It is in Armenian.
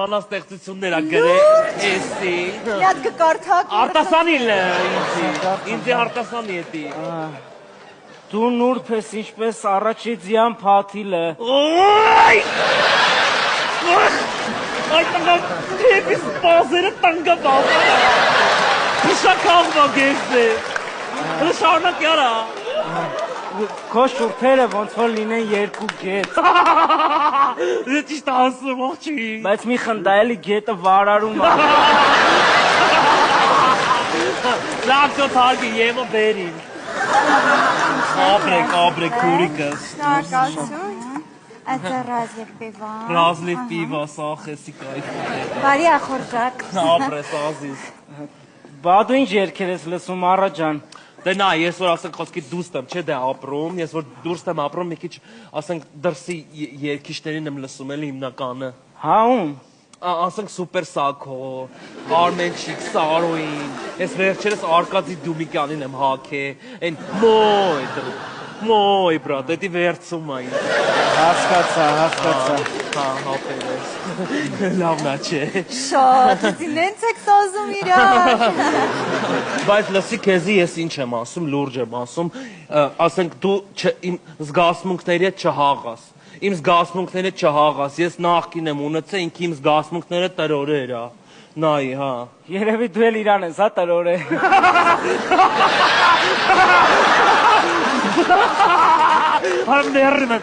Անաստեղծություններ ա գրել, էսի։ Միատ կկարդակ։ Արտասանիլ է ինձի արտասանի էտի։ Դու նուրբ ես ինչպես առաջիցյան փաթիլը։ Ոյ! Այդ տղան թեպիս բազերը տանգա բազերը։ Պիշակավ բագես է։ Հլը շարնակ յարա։ Քո շուրթերը ոնց որ լինեն երկու գետ։ Դե ճիշտ ասում ողջի։ Բայց մի խնդայելի գետը վարարում է։ Լավ շո թարգի եմը բերին։ Ապրեք քուրիկս։ Շնորհակալություն։ Это разлив пива. Разлив пива, սախեսի կայֆ։ Բարի ախորժակ։ Ապրես ազիզ։ Բա դու ինչ երգեր ես լսում Արաջան։ Դե նա, ես որ ասենք խոսքի դուստ եմ, չէ դե ապրում, ես որ դուրս եմ ապրում, մի քիչ ասենք դրսի երգիչներին եմ լսում էլի հիմնականը։ Հա ում։ Ասենք Սուպեր Սաքո, Արմենչիկ, Սարոին, ես վերջերս Արկադի Դումիկյանին եմ հագե, այն մոյ բրատ, էդի վերցում այն։ Հասկացա։ Հա, հապեր ես, լավն է չէ։ Շատ, ինենց եք սազում իրար։ Բայց լսի քեզի ես ինչ եմ ասում, լուրջ եմ ասում, ասենք դու իմ զգացմունքների հետ չհաղաս, իմ զգացմունքների հետ չհաղաս, ես նախկին եմ ունեցել, ինք իմ զգացմունքները տրորեր ա, նայի, հա։ Երևի դու էլ իրան ես, հա տրորե։ Հարմ ներրիմ եմ,